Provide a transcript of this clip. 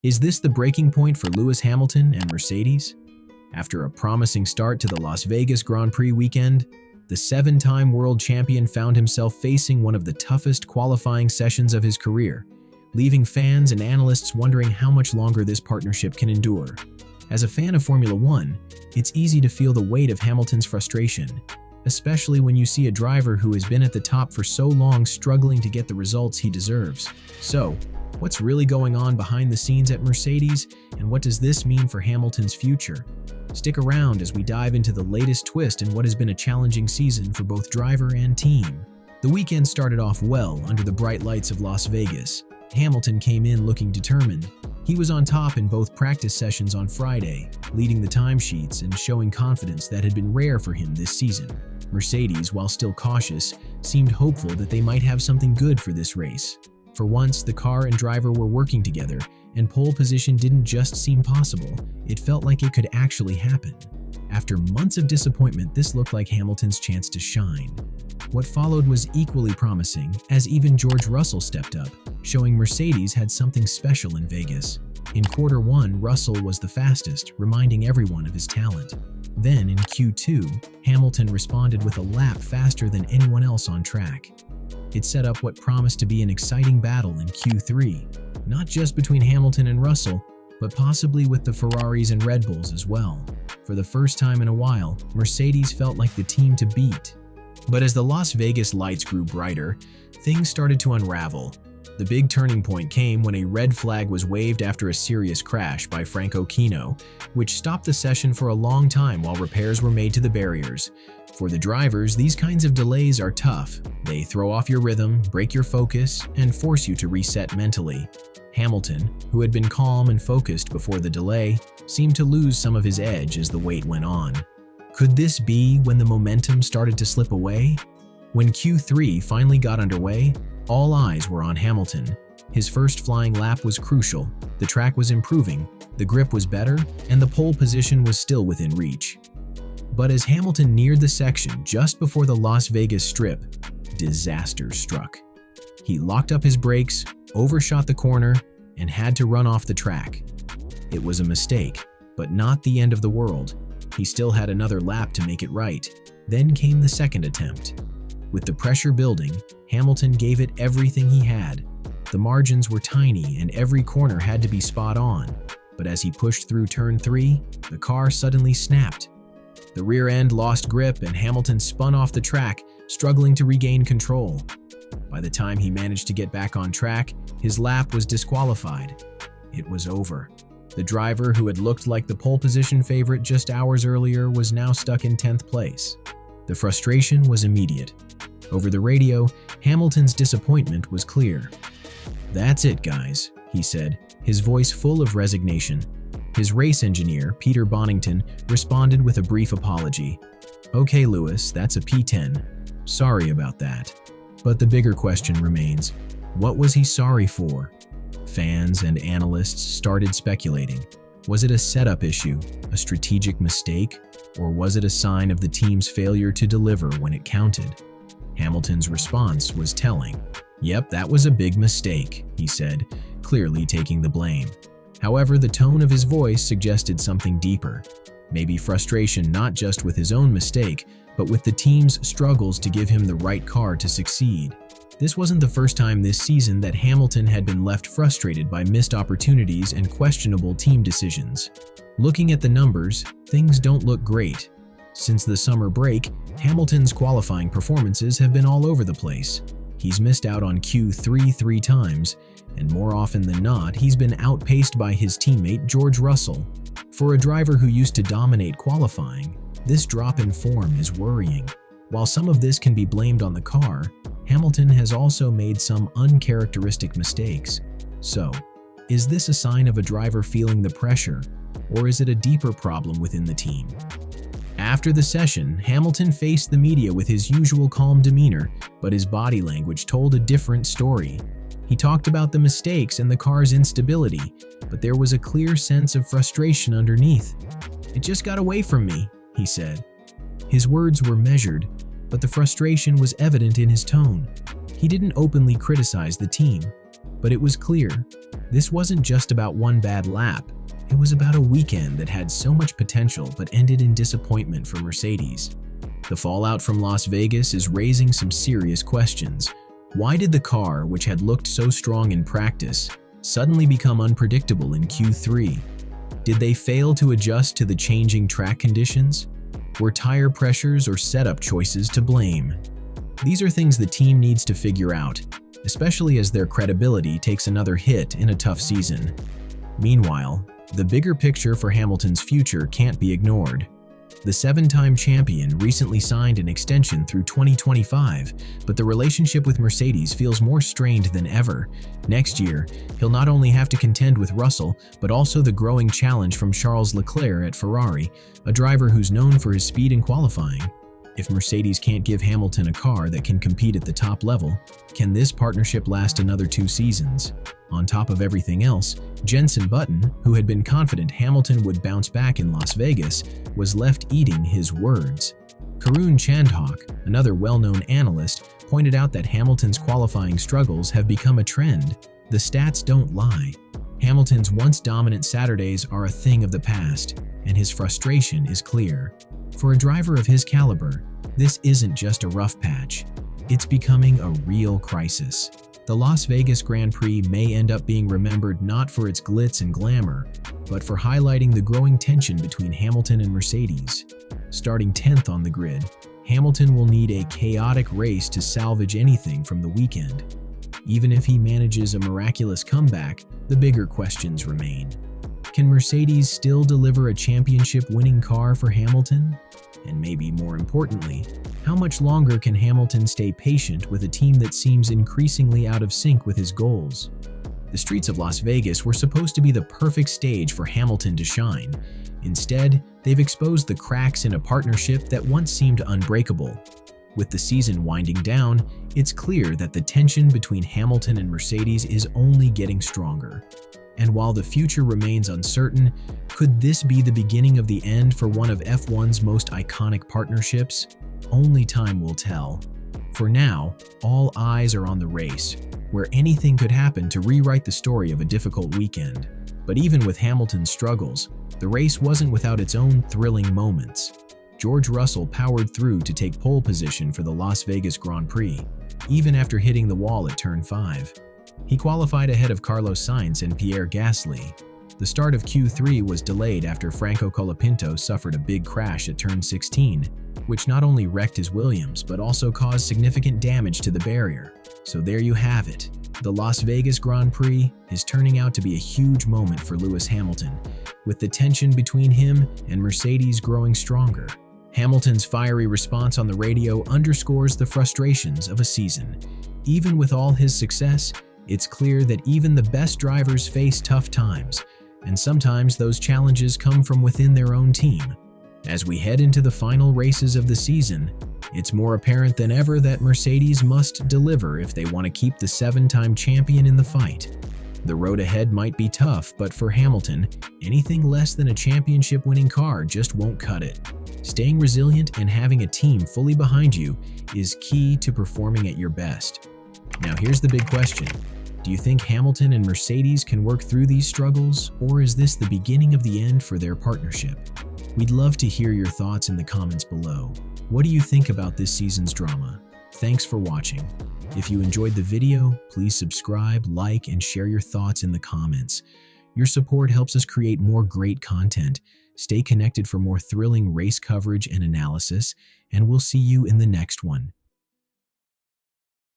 Is this the breaking point for Lewis Hamilton and Mercedes? After a promising start to the Las Vegas Grand Prix weekend, the seven-time world champion found himself facing one of the toughest qualifying sessions of his career, leaving fans and analysts wondering how much longer this partnership can endure. As a fan of Formula One, it's easy to feel the weight of Hamilton's frustration, especially when you see a driver who has been at the top for so long struggling to get the results he deserves. So, what's really going on behind the scenes at Mercedes, and what does this mean for Hamilton's future? Stick around as we dive into the latest twist in what has been a challenging season for both driver and team. The weekend started off well under the bright lights of Las Vegas. Hamilton came in looking determined. He was on top in both practice sessions on Friday, leading the timesheets and showing confidence that had been rare for him this season. Mercedes, while still cautious, seemed hopeful that they might have something good for this race. For once, the car and driver were working together, and pole position didn't just seem possible, it felt like it could actually happen. After months of disappointment, this looked like Hamilton's chance to shine. What followed was equally promising, as even George Russell stepped up, showing Mercedes had something special in Vegas. In quarter one, Russell was the fastest, reminding everyone of his talent. Then, in Q2, Hamilton responded with a lap faster than anyone else on track. It set up what promised to be an exciting battle in Q3, not just between Hamilton and Russell, but possibly with the Ferraris and Red Bulls as well. For the first time in a while, Mercedes felt like the team to beat. But as the Las Vegas lights grew brighter, things started to unravel. The big turning point came when a red flag was waved after a serious crash by Franco Kino, which stopped the session for a long time while repairs were made to the barriers. For the drivers, these kinds of delays are tough. They throw off your rhythm, break your focus, and force you to reset mentally. Hamilton, who had been calm and focused before the delay, seemed to lose some of his edge as the wait went on. Could this be when the momentum started to slip away? When Q3 finally got underway, all eyes were on Hamilton. His first flying lap was crucial, the track was improving, the grip was better, and the pole position was still within reach. But as Hamilton neared the section just before the Las Vegas Strip, disaster struck. He locked up his brakes, overshot the corner, and had to run off the track. It was a mistake, but not the end of the world. He still had another lap to make it right. Then came the second attempt. With the pressure building, Hamilton gave it everything he had. The margins were tiny and every corner had to be spot on. But as he pushed through turn 3, the car suddenly snapped. The rear end lost grip and Hamilton spun off the track, struggling to regain control. By the time he managed to get back on track, his lap was disqualified. It was over. The driver, who had looked like the pole position favorite just hours earlier, was now stuck in 10th place. The frustration was immediate. Over the radio, Hamilton's disappointment was clear. "That's it, guys," he said, his voice full of resignation. His race engineer, Peter Bonington, responded with a brief apology. "Okay, Lewis, that's a P10. Sorry about that." But the bigger question remains, what was he sorry for? Fans and analysts started speculating. Was it a setup issue, a strategic mistake, or was it a sign of the team's failure to deliver when it counted? Hamilton's response was telling. "Yep, that was a big mistake," he said, clearly taking the blame. However, the tone of his voice suggested something deeper. Maybe frustration not just with his own mistake, but with the team's struggles to give him the right car to succeed. This wasn't the first time this season that Hamilton had been left frustrated by missed opportunities and questionable team decisions. Looking at the numbers, things don't look great. Since the summer break, Hamilton's qualifying performances have been all over the place. He's missed out on Q3 3 times, and more often than not, he's been outpaced by his teammate George Russell. For a driver who used to dominate qualifying, this drop in form is worrying. While some of this can be blamed on the car, Hamilton has also made some uncharacteristic mistakes. So, is this a sign of a driver feeling the pressure, or is it a deeper problem within the team? After the session, Hamilton faced the media with his usual calm demeanor, but his body language told a different story. He talked about the mistakes and the car's instability, but there was a clear sense of frustration underneath. "It just got away from me," he said. His words were measured, but the frustration was evident in his tone. He didn't openly criticize the team. But it was clear, this wasn't just about one bad lap. It was about a weekend that had so much potential but ended in disappointment for Mercedes. The fallout from Las Vegas is raising some serious questions. Why did the car, which had looked so strong in practice, suddenly become unpredictable in Q3? Did they fail to adjust to the changing track conditions? Were tire pressures or setup choices to blame? These are things the team needs to figure out, especially as their credibility takes another hit in a tough season. Meanwhile, the bigger picture for Hamilton's future can't be ignored. The seven-time champion recently signed an extension through 2025, but the relationship with Mercedes feels more strained than ever. Next year, he'll not only have to contend with Russell, but also the growing challenge from Charles Leclerc at Ferrari, a driver who's known for his speed in qualifying. If Mercedes can't give Hamilton a car that can compete at the top level, can this partnership last another 2 seasons? On top of everything else, Jenson Button, who had been confident Hamilton would bounce back in Las Vegas, was left eating his words. Karun Chandhok, another well-known analyst, pointed out that Hamilton's qualifying struggles have become a trend. The stats don't lie. Hamilton's once dominant Saturdays are a thing of the past, and his frustration is clear. For a driver of his caliber, this isn't just a rough patch. It's becoming a real crisis. The Las Vegas Grand Prix may end up being remembered not for its glitz and glamour, but for highlighting the growing tension between Hamilton and Mercedes. Starting 10th on the grid, Hamilton will need a chaotic race to salvage anything from the weekend. Even if he manages a miraculous comeback, the bigger questions remain. Can Mercedes still deliver a championship-winning car for Hamilton? And maybe more importantly, how much longer can Hamilton stay patient with a team that seems increasingly out of sync with his goals? The streets of Las Vegas were supposed to be the perfect stage for Hamilton to shine. Instead, they've exposed the cracks in a partnership that once seemed unbreakable. With the season winding down, it's clear that the tension between Hamilton and Mercedes is only getting stronger. And while the future remains uncertain, could this be the beginning of the end for one of F1's most iconic partnerships? Only time will tell. For now, all eyes are on the race, where anything could happen to rewrite the story of a difficult weekend. But even with Hamilton's struggles, the race wasn't without its own thrilling moments. George Russell powered through to take pole position for the Las Vegas Grand Prix, even after hitting the wall at turn 5. He qualified ahead of Carlos Sainz and Pierre Gasly. The start of Q3 was delayed after Franco Colapinto suffered a big crash at turn 16, which not only wrecked his Williams but also caused significant damage to the barrier. So there you have it. The Las Vegas Grand Prix is turning out to be a huge moment for Lewis Hamilton, with the tension between him and Mercedes growing stronger. Hamilton's fiery response on the radio underscores the frustrations of a season. Even with all his success, it's clear that even the best drivers face tough times, and sometimes those challenges come from within their own team. As we head into the final races of the season, it's more apparent than ever that Mercedes must deliver if they want to keep the 7-time champion in the fight. The road ahead might be tough, but for Hamilton, anything less than a championship-winning car just won't cut it. Staying resilient and having a team fully behind you is key to performing at your best. Now here's the big question. Do you think Hamilton and Mercedes can work through these struggles, or is this the beginning of the end for their partnership? We'd love to hear your thoughts in the comments below. What do you think about this season's drama? Thanks for watching. If you enjoyed the video, please subscribe, like, and share your thoughts in the comments. Your support helps us create more great content. Stay connected for more thrilling race coverage and analysis, and we'll see you in the next one.